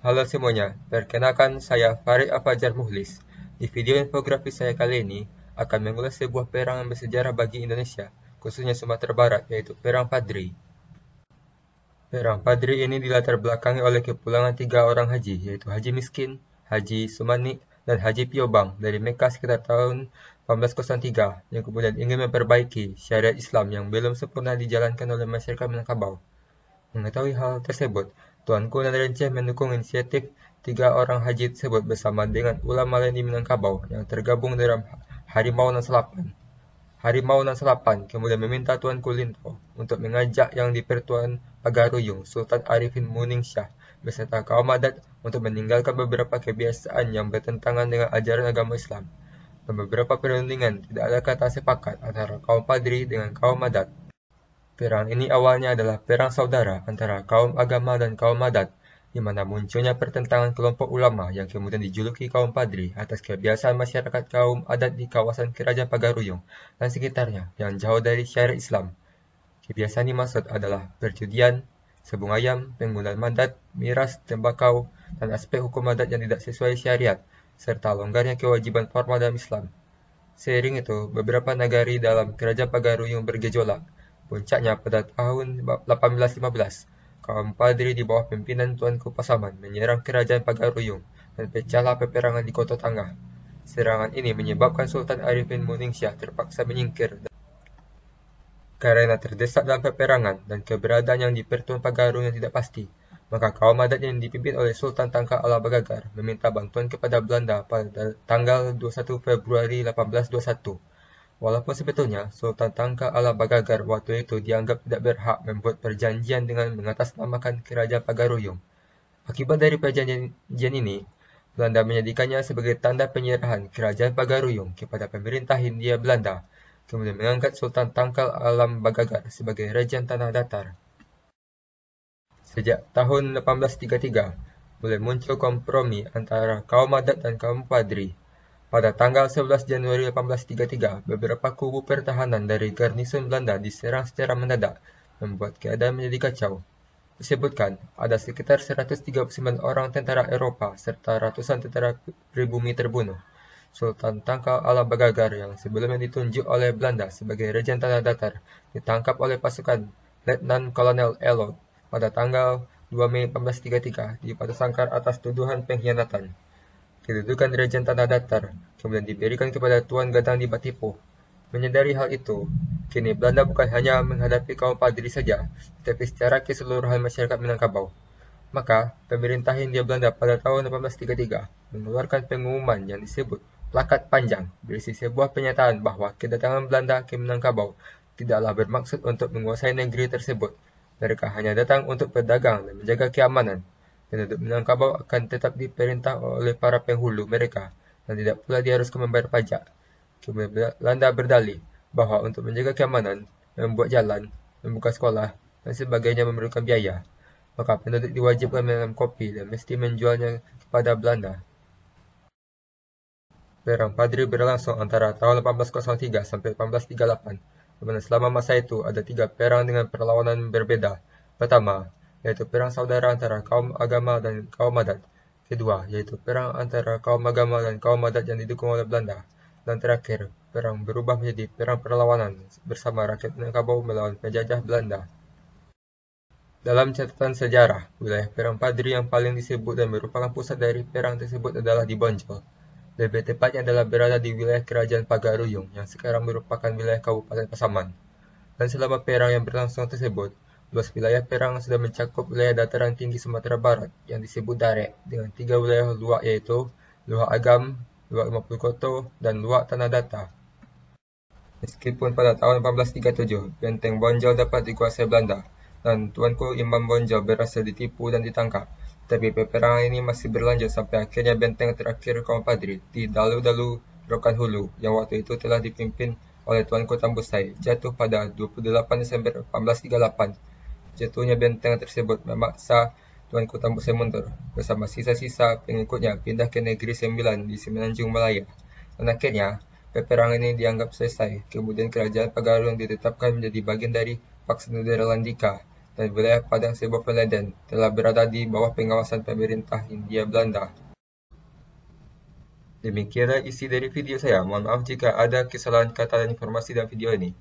Halo semuanya, perkenalkan saya Farid Afajar Muhlis. Di video infografis saya kali ini akan mengulas sebuah perang yang bersejarah bagi Indonesia, khususnya Sumatera Barat, yaitu Perang Padri. Perang Padri ini dilatar belakangi oleh kepulangan 3 orang haji, yaitu Haji Miskin, Haji Sumanik, dan Haji Piobang dari Mekah sekitar tahun 1803 yang kemudian ingin memperbaiki syariat Islam yang belum sempurna dijalankan oleh masyarakat Minangkabau. Mengetahui hal tersebut, Tuanku dan Renceh mendukung inisiatif 3 orang haji tersebut bersama dengan ulama lain di Minangkabau yang tergabung dalam Harimau Nan Selapan. Harimau Nan Selapan kemudian meminta Tuanku Linto untuk mengajak yang di-Pertuan Pagaruyung Sultan Arifin Muningsyah beserta kaum adat untuk meninggalkan beberapa kebiasaan yang bertentangan dengan ajaran agama Islam. Dan beberapa perundingan tidak ada kata sepakat antara kaum Padri dengan kaum adat. Perang ini awalnya adalah perang saudara antara kaum agama dan kaum adat, di mana munculnya pertentangan kelompok ulama yang kemudian dijuluki kaum Padri atas kebiasaan masyarakat kaum adat di kawasan Kerajaan Pagaruyung dan sekitarnya yang jauh dari syariat Islam. Kebiasaan dimaksud adalah perjudian, sebung ayam, penggunaan mandat, miras, tembakau, dan aspek hukum adat yang tidak sesuai syariat, serta longgarnya kewajiban formal dalam Islam. Seiring itu, beberapa nagari dalam Kerajaan Pagaruyung bergejolak. Puncaknya pada tahun 1815, kaum Padri di bawah pimpinan Tuanku Pasaman menyerang Kerajaan Pagaruyung dan pecahlah peperangan di Kota Tangah. Serangan ini menyebabkan Sultan Arifin Muningsyah terpaksa menyingkir karena terdesak dalam peperangan dan keberadaan yang di-Pertuan Pagaruyung yang tidak pasti. Maka kaum adat yang dipimpin oleh Sultan Tangka Ala Bagagar meminta bantuan kepada Belanda pada tanggal 21 Februari 1821. Walaupun sebetulnya Sultan Tangka Ala Bagagar waktu itu dianggap tidak berhak membuat perjanjian dengan mengatasnamakan Kerajaan Pagaruyung. Akibat dari perjanjian ini, Belanda menjadikannya sebagai tanda penyerahan Kerajaan Pagaruyung kepada pemerintah Hindia Belanda, kemudian mengangkat Sultan Tangkal Alam Bagagar sebagai Raja Tanah Datar. Sejak tahun 1833, mulai muncul kompromi antara kaum adat dan kaum Padri. Pada tanggal 11 Januari 1833, beberapa kubu pertahanan dari garnison Belanda diserang secara mendadak, membuat keadaan menjadi kacau. Disebutkan, ada sekitar 139 orang tentara Eropa serta ratusan tentara pribumi terbunuh. Sultan Tangka Ala Bagagar yang sebelumnya ditunjuk oleh Belanda sebagai Raja Tanah Datar ditangkap oleh pasukan Letnan Kolonel Elot pada tanggal 2 Mei 1833 di Batu Sangkar atas tuduhan pengkhianatan. Kedudukan Raja Tanah Datar kemudian diberikan kepada Tuan Gadang di Batipo. Menyadari hal itu, kini Belanda bukan hanya menghadapi kaum Padri saja, tetapi secara keseluruhan masyarakat Minangkabau. Maka, pemerintah Hindia Belanda pada tahun 1833 mengeluarkan pengumuman yang disebut Plakat Panjang berisi sebuah pernyataan bahwa kedatangan Belanda ke Minangkabau tidaklah bermaksud untuk menguasai negeri tersebut. Mereka hanya datang untuk berdagang dan menjaga keamanan. Penduduk Minangkabau akan tetap diperintah oleh para penghulu mereka dan tidak pula diharuskan membayar pajak. Kemudian Belanda berdalih bahwa untuk menjaga keamanan, membuat jalan, membuka sekolah, dan sebagainya memerlukan biaya. Maka penduduk diwajibkan menanam kopi dan mesti menjualnya kepada Belanda. Perang Padri berlangsung antara tahun 1803 sampai 1838, di mana selama masa itu ada 3 perang dengan perlawanan berbeda. Pertama, yaitu perang saudara antara kaum agama dan kaum adat. Kedua, yaitu perang antara kaum agama dan kaum adat yang didukung oleh Belanda. Dan terakhir, perang berubah menjadi perang perlawanan bersama rakyat Minangkabau melawan penjajah Belanda. Dalam catatan sejarah, wilayah Perang Padri yang paling disebut dan merupakan pusat dari perang tersebut adalah di Bonjol. Lebih tepatnya adalah berada di wilayah Kerajaan Pagaruyung yang sekarang merupakan wilayah Kabupaten Pasaman. Dan selama perang yang berlangsung tersebut, luas wilayah perang sudah mencakup wilayah dataran tinggi Sumatera Barat yang disebut Darek dengan 3 wilayah luak yaitu Luak Agam, Luak 50 Koto, dan Luak Tanah Datar. Meskipun pada tahun 1837, benteng Bonjol dapat dikuasai Belanda, dan Tuanku Imam Bonjol berhasil ditipu dan ditangkap, tetapi peperangan ini masih berlanjut sampai akhirnya benteng terakhir kaum Padri di Dalu-Dalu Rokan Hulu yang waktu itu telah dipimpin oleh Tuanku Tambusai jatuh pada 28 Desember 1838. Jatuhnya benteng tersebut memaksa Tuanku Tambusai mundur, bersama sisa-sisa pengikutnya pindah ke Negeri Sembilan di Semenanjung Malaya. Dan akhirnya, peperangan ini dianggap selesai. Kemudian Kerajaan Pagaruyung ditetapkan menjadi bagian dari Pax Nederlandika dan wilayah Padang Sebo Peleden telah berada di bawah pengawasan pemerintah Hindia Belanda. Demikianlah isi dari video saya. Mohon maaf jika ada kesalahan kata dan informasi dalam video ini.